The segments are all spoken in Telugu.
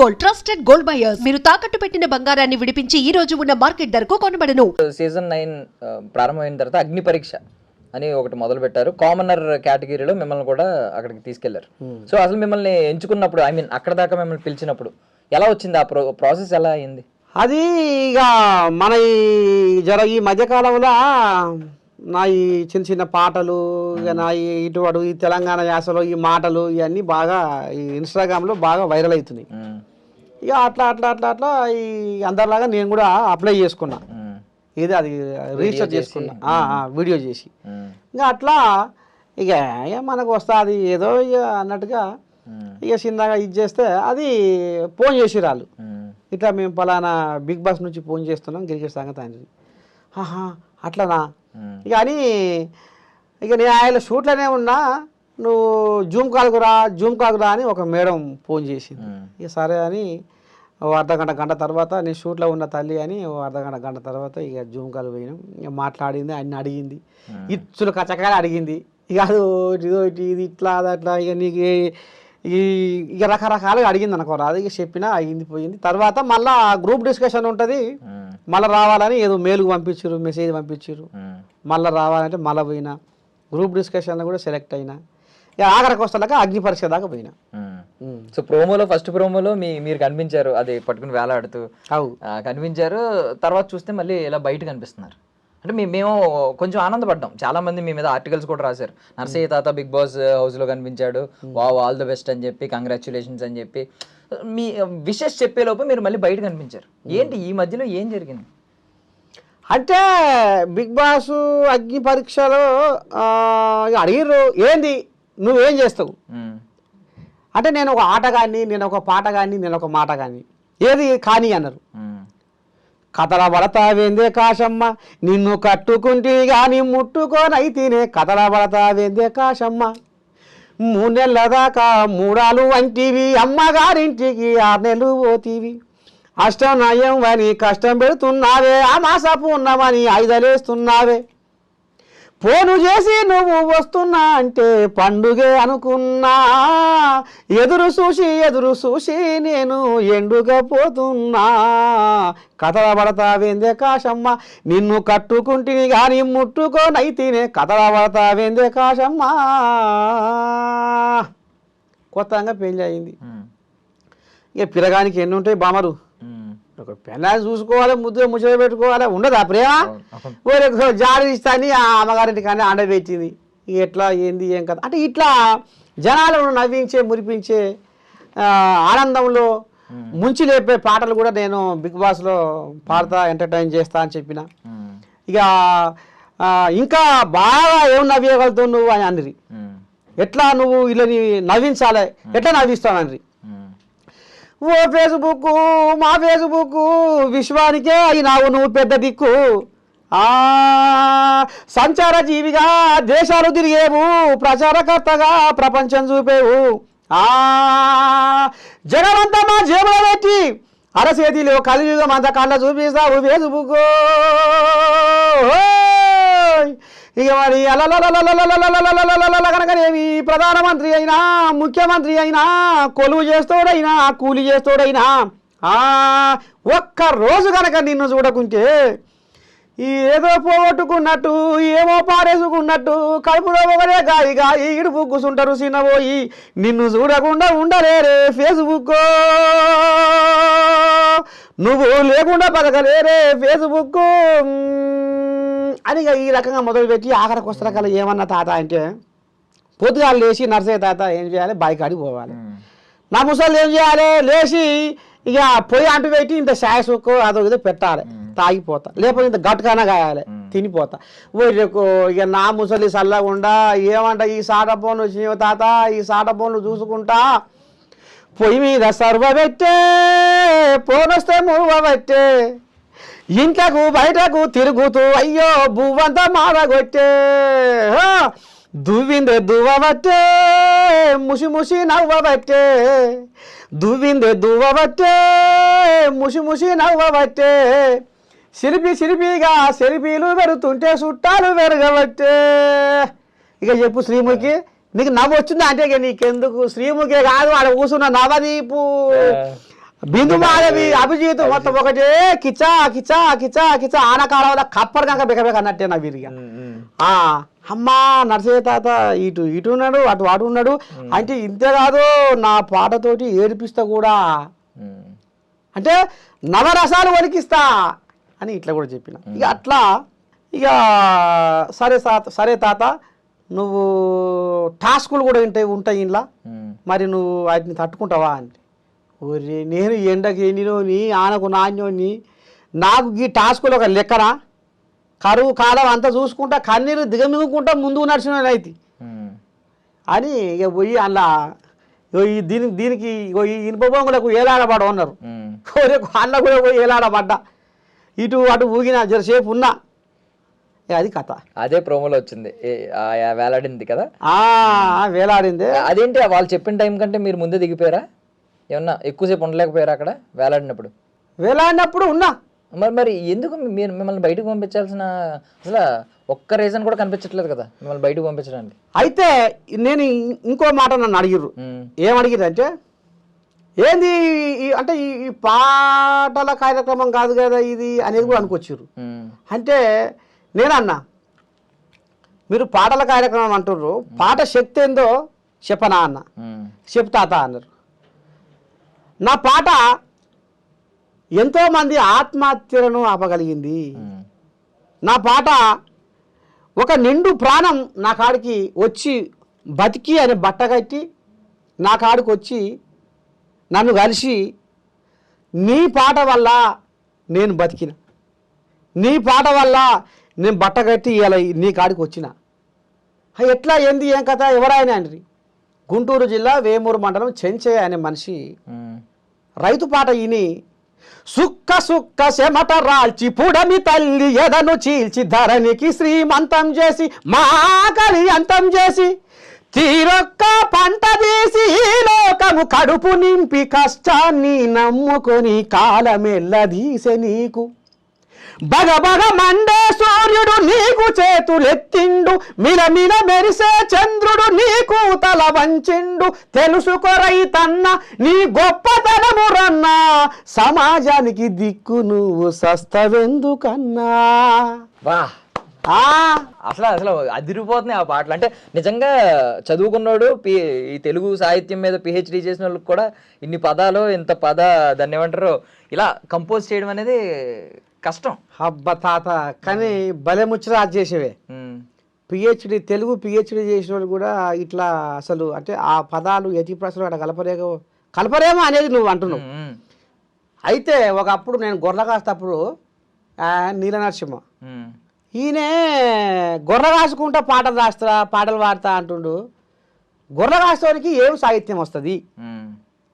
గోల్డ్ ట్రస్టెడ్ గోల్డ్ బయర్స్ మీరు తాకట్టు పెట్టిన బంగారాన్ని విడిపించి ఈ రోజు ఉన్న మార్కెట్ ధరకు కొనబడను. సీజన్ 9 ప్రారంభమైన తర్వాత అగ్ని పరీక్ష అని ఒకటి మొదలు పెట్టారు. కామనర్ కేటగిరీలో మిమ్మల్ని కూడా అక్కడికి తీసుకెళ్లారు. సో అసలు మిమ్మల్ని ఎంచుకున్నప్పుడు అక్కడ దాకా మిమ్మల్ని పిలిచినప్పుడు ఎలా వచ్చింది, ఆ ప్రాసెస్ ఎలా అయింది? అది ఇక మన ఈ మధ్యకాలంలో నా ఈ చిన్న చిన్న పాటలు ఇక నా ఇటువంటి ఈ తెలంగాణ యాసలో ఈ మాటలు ఇవన్నీ బాగా ఈ ఇన్స్టాగ్రామ్లో బాగా వైరల్ అవుతున్నాయి. ఇక అట్లా ఈ అందరిలాగా నేను కూడా అప్లై చేసుకున్నా. ఇది అది రిజిస్టర్ చేసుకున్నా వీడియో చేసి. ఇంకా అట్లా ఇక మనకు వస్తుంది ఏదో ఇక అన్నట్టుగా ఇక చిన్నగా ఇది చేస్తే అది ఫోన్ చేసి రాళ్ళు ఇట్లా మేము పలానా బిగ్ బాస్ నుంచి ఫోన్ చేస్తున్నాం క్రికెట్ సంగతి అని. అట్లనా ఇక అని ఇక నేను ఆయన షూట్లోనే ఉన్నా, నువ్వు జూమ్ కాల్కురా అని ఒక మేడం ఫోన్ చేసింది. ఇక సరే అని గంట తర్వాత నేను షూట్లో ఉన్న తల్లి అని గంట తర్వాత ఇక జూమ్ కాల్ పోయినాం. ఇక మాట్లాడింది, అన్ని అడిగింది, ఇచ్చులు కచ్చకాయలు అడిగింది. ఇక అది ఇది ఇట్లా అది అట్లా ఇక నీకు ఇక రకరకాలుగా అడిగింది అనుకో. అది ఇక చెప్పినా అయింది పోయింది. తర్వాత మళ్ళీ గ్రూప్ డిస్కషన్ ఉంటుంది, మళ్ళీ రావాలని ఏదో మెయిల్ పంపించారు, మెసేజ్ పంపించారు, మళ్ళీ రావాలంటే మళ్ళీ పోయినా. గ్రూప్ డిస్కషన్లో కూడా సెలెక్ట్ అయినా. ఇక ఆఖరికి వస్తాక అగ్ని పరీక్ష దాకా పోయినా. సో ప్రోమోలో ఫస్ట్ ప్రోమోలో మీరు కనిపించారు, అది పట్టుకుని వేలాడుతూ కనిపించారు. తర్వాత చూస్తే మళ్ళీ ఇలా బయట కనిపిస్తున్నారు. అంటే మేము కొంచెం ఆనందపడ్డాం. చాలా మంది మీ మీద ఆర్టికల్స్ కూడా రాశారు. నర్సయ్య తాత బిగ్ బాస్ హౌస్లో కనిపించాడు, వావ్ ఆల్ ద బెస్ట్ అని చెప్పి, కంగ్రాచ్యులేషన్స్ అని చెప్పి మీ విషెస్ చెప్పేలోపు మీరు మళ్ళీ బయట కనిపించారు. ఏంటి ఈ మధ్యలో ఏం జరిగింది? అంటే బిగ్ బాస్ అగ్ని పరీక్షలో అడిగిర్రు ఏంది నువ్వేం చేస్తావు అంటే, నేను ఒక ఆటగాన్ని, నేను ఒక పాటగాన్ని, నేను ఒక మాటగాన్ని, ఏది కానీ అన్నారు. కథల పడతావేందే కాశమ్మ నిన్ను కట్టుకుంటే గాని ముట్టుకోనైతేనే కథల పడతావేందే కాశమ్మ 3 నెలల దాకా మూడాలు వంటివి అమ్మగారింటికి 6 నెలలు పోతీవి అష్టం నయం అని కష్టం పెడుతున్నావే ఆ మాసపు ఉన్నామని 5 వేస్తున్నావే ఫోను చేసి నువ్వు వస్తున్నా అంటే పండుగే అనుకున్నా ఎదురు చూసి నేను ఎండుగా పోతున్నా కథల పడతావేందే కాశమ్మ నిన్ను కట్టుకుంటిని కానీ ముట్టుకోనైతేనే కథల పడతావేందే కాశమ్మ. కొత్తగా పెళ్ళి అయింది. ఇక పిల్లగానికి ఎన్ని ఉంటాయి బామరు, ఒక పెళ్ళాన్ని చూసుకోవాలి, ముద్ద పెట్టుకోవాలి, ఉండదు ఆ ప్రేమ. జాడి ఇస్తాని ఆ అమ్మగారింటి కానీ అండబెట్టింది. ఎట్లా ఏంది ఏం కదా అంటే ఇట్లా జనాలను నవ్వించే మురిపించే ఆనందంలో ముంచి లేపే పాటలు కూడా నేను బిగ్ బాస్లో పాడతా ఎంటర్టైన్ చేస్తా అని చెప్పిన. ఇక ఇంకా బాగా ఏం నవ్వేయగలుగుతావు నువ్వు అని అన్నది. ఎట్లా నువ్వు ఇలా నవ్వించాలి, ఎట్లా నవ్విస్తావు అన్నది. ఓ ఫేస్బుక్ మా ఫేస్బుక్ విశ్వానికే అయినావు నువ్వు పెద్ద దిక్కు సంచార జీవిగా దేశాలు తిరిగేవు ప్రచారకర్తగా ప్రపంచం చూపేవు జనమంతా మా జేబులో పెట్టి అరచేతిలో కలియుగం అంత కళ్ళ చూపిస్తావు ఫేస్బుక్. ఇక మరి కనుకనేమి ప్రధానమంత్రి అయినా ముఖ్యమంత్రి అయినా కొలువు చేస్తోడైనా కూలి చేస్తోడైనా ఒక్క రోజు కనుక నిన్ను చూడకుంటే ఏదో పోగొట్టుకున్నట్టు ఏమో పారేసుకున్నట్టు కడుపులో ఒకరే గాయి ఇడుపు కూసుంటారు చిన్నబోయి నిన్ను చూడకుండా ఉండలేరే ఫేస్బుక్, నువ్వు లేకుండా బతకలేరే ఫేస్బుక్ అని ఈ రకంగా మొదలుపెట్టి ఆఖరికి వస్త్రకాల ఏమన్నా తాత అంటే పొద్దుగాలు లేచి నర్సయ్య తాత ఏం చేయాలి బాయికాడికి పోవాలి. నా ముసలు ఏం చేయాలి లేచి ఇక పొయ్యి అంటు పెట్టి ఇంత శాయసుక్కో అదో ఇదో పెట్టాలి, తాగిపోతా, లేకపోతే ఇంత గట్టుకైనా కాయాలి తినిపోతా. ఇక నా ముసలి చల్లకుండా ఏమంట ఈ సాట ఫోన్లు వచ్చినాయో తాత ఈ సాట ఫోన్లు చూసుకుంటా పొయ్యి మీద సర్వ పెట్టే పోనొస్తే మువ్వ పెట్టే ఇంట్లకు బయటకు తిరుగుతూ అయ్యో బువ్వంతా మాడగొట్టే దువ్విందే దువ్వబట్టే ముసి ముసి నవ్వబట్టే దువ్విందే దువ్వబట్టే ముసి ముసి నవ్వబట్టే సిరిపిగా సెరిపీలు పెడుతుంటే చుట్టాలు పెరగబట్టే. ఇక చెప్పు శ్రీముఖి నీకు నవ్వు వచ్చిందా అంటే ఇక నీకెందుకు శ్రీముఖే కాదు ఆడ కూర్చున్న నవదీపు బిందు మాధవి అభిజిత్ మొత్తం ఒకటే కిచా కిచా కిచా కిచా ఆనకాలంలో కప్పర్ కనుక బెకబెక అన్నట్టే నా వీరిగా అమ్మా నరసయ్య తాత ఇటు ఇటు ఉన్నాడు అటు అటు ఉన్నాడు అంటే ఇంతేకాదు నా పాటతోటి ఏడిపిస్తా కూడా అంటే నవరసాలు వణికిస్తా అని ఇట్లా కూడా చెప్పిన ఇక అట్లా ఇక సరే తాత నువ్వు టాస్కులు కూడా ఉంటాయి ఇంట్లో మరి నువ్వు వాటిని తట్టుకుంటావా అంటే ఓరే నేను ఎండకి ఎండినోని ఆనకు నాణ్యోని నాకు ఈ టాస్కులు ఒక లెక్కనా కరువు కాలం అంతా చూసుకుంటా కన్నీరు దిగమిగుకుంటా ముందుకు నడిచిన అయితే అని ఇక పోయి అలా దీనికి ఈ ఇనుప బొంగులకు ఏలాడబడ ఉన్నారు అన్న కూడా పోయి ఏలాడబడ్డా ఇటు అటు ఊగిన జరసేపు ఉన్నా అది కథ అదే ప్రోమోలో వచ్చింది వేలాడింది కదా వేలాడింది అదేంటి వాళ్ళు చెప్పిన టైం కంటే మీరు ముందే దిగిపోయారా ఏమన్నా ఎక్కువసేపు ఉండలేకపోయారా అక్కడ వేలాడినప్పుడు ఉన్నా మరి ఎందుకు మీరు మిమ్మల్ని బయటకు పంపించాల్సిన అసలు ఒక్క రీజన్ కూడా కనిపించట్లేదు కదా మిమ్మల్ని బయటకు పంపించడానికి అయితే నేను ఇంకో మాట నన్ను అడిగిర్రు ఏమడిగిరు అంటే ఏంది అంటే ఈ పాటల కార్యక్రమం కాదు కదా ఇది అనేది కూడా అనుకొచ్చారు అంటే నేనన్నా మీరు పాటల కార్యక్రమం అంటుర్రు పాట శక్తి ఏందో చెప్పనా అన్న చెప్తాత అన్నారు నా పాట ఎంతోమంది ఆత్మహత్యలను ఆపగలిగింది నా పాట ఒక నిండు ప్రాణం నా కాడికి వచ్చి బతికి అని బట్టగట్టి నా కాడికి వచ్చి నన్ను కలిసి నీ పాట వల్ల నేను బతికిన నీ పాట వల్ల నేను బట్టగట్టి ఇలా నీ కాడికి వచ్చిన ఎట్లా ఏంది ఏం కథ ఎవరాయన అండి గుంటూరు జిల్లా వేమూరు మండలం చెంచయ్య అనే మనిషి రైతు పాట విని సుక్క సుక్క శమట రాల్చి పుడమి తల్లి ఎదను చీల్చి ధరణికి శ్రీమంతం చేసి మా ఆకలి అంతం చేసి తీరొక్క పంట తీసి ఈ లోకము కడుపు నింపి కష్టాన్ని నమ్ముకొని కాలమెల్లదీసె నీకు బగబగ మండే సూర్యుడు నీకు చేతులెత్తిండు మిలమిల మెరిసే చంద్రుడు నీకు తల వంచిండు తెలుసుకో రైతన్న నీ గొప్పతనము రన్నా సమాజానికి దిక్కు నువ్వు సస్తవెందుకన్నా వా అసలు అదిరిపోతున్నాయి ఆ పాటలు అంటే నిజంగా చదువుకున్నాడు ఈ తెలుగు సాహిత్యం మీద పిహెచ్డి చేసిన వాళ్ళకి కూడా ఇన్ని పదాలు ఇంత దాన్ని ఏమంటారు ఇలా కంపోజ్ చేయడం అనేది కష్టం అబ్బా తాత కానీ భలే ముచ్చట చేసేవే పిహెచ్డి తెలుగు పిహెచ్డి చేసిన వాళ్ళు కూడా ఇట్లా అసలు అంటే ఆ పదాలు యతి ప్రశ్నలు అక్కడ కలపరేమో అనేది నువ్వు అంటున్నావు అయితే ఒకప్పుడు నేను గొర్రె కాస్తప్పుడు నీల నరసింహ ఈయనే గొర్రె కాసుకుంటా పాటలు పాడతా అంటుండు గొర్రె కాసేవారికి ఏం సాహిత్యం వస్తుంది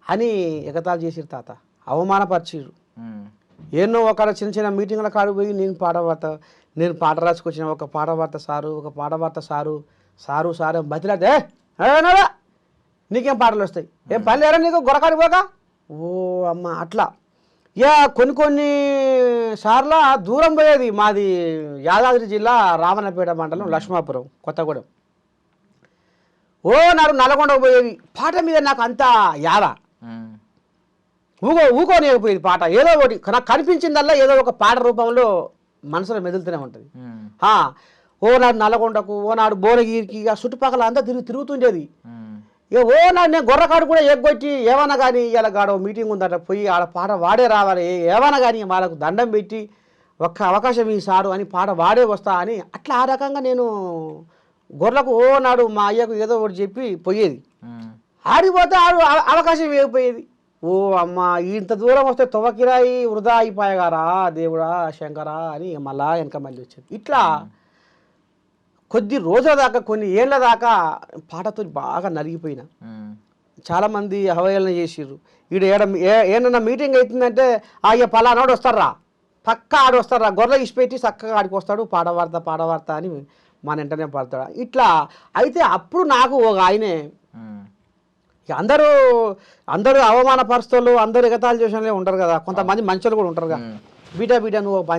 అని ఎగతాలు చేసిరు తాత అవమానపరిచిరు ఎన్నో ఒక చిన్న చిన్న మీటింగ్ల కాడు పోయి నేను పాట రాసుకొచ్చిన ఒక పాట పాడవార్త సారు బతిలాడే నీకేం పాటలు వస్తాయి ఏం పని లేరా నీకు గొరకాడి పోక ఓ అమ్మ అట్లా కొన్ని సార్లు దూరం పోయేది మాది యాదాద్రి జిల్లా రామన్నపేట మండలం లక్ష్మాపురం కొత్తగూడెం నాడు నల్గొండ పోయేది పాట మీద నాకు అంత యాద ఊకోనేకపోయేది పాట ఏదో ఒకటి నాకు కనిపించిందల్లా ఏదో ఒక పాట రూపంలో మనసులో మెదులుతూనే ఉంటుంది నాడు నల్గొండకు నాడు భువనగిరికి చుట్టుపక్కల అంతా తిరుగుతుండేది నాడు నేను గొర్రకాడు కూడా ఎగ్గొట్టి ఏమన్నా కానీ ఇలా గాడో మీటింగ్ ఉందట పోయి ఆడ పాట వాడే రావాలి ఏమన్నా కానీ వాళ్ళకు దండం పెట్టి ఒక్క అవకాశం ఈ సారు అని పాట వాడే వస్తా అని అట్లా ఆ రకంగా నేను గొర్రెలకు నాడు మా అయ్యకు ఏదో ఒకటి చెప్పి పోయేది ఆడిపోతే అవకాశం ఇవ్వకపోయేది అమ్మ ఇంత దూరం వస్తే తొవ్వకిరాయి వృధా అయిపోయాగారా దేవుడా శంకరా అని మళ్ళా వెనక మళ్ళీ వచ్చేది ఇట్లా కొద్ది రోజుల దాకా కొన్ని ఏళ్ళ దాకా పాటతో బాగా నలిగిపోయినా చాలామంది అవహేళన చేసిర్రు ఈడ ఏమన్నా మీటింగ్ అవుతుందంటే పలానాడు వస్తారా పక్క ఆడు వస్తారా గొర్రె ఇసిపెట్టి చక్కగా ఆడికి వస్తాడు పాడవార్త అని మన వెంటనే పడతాడు ఇట్లా అయితే అప్పుడు నాకు ఒక ఆయనే అందరూ అవమానపరుస్తూ అందరూ ఎగతాళి చేసిన ఉంటారు కదా కొంతమంది మంచులు కూడా ఉంటారు కదా బీటా నువ్వు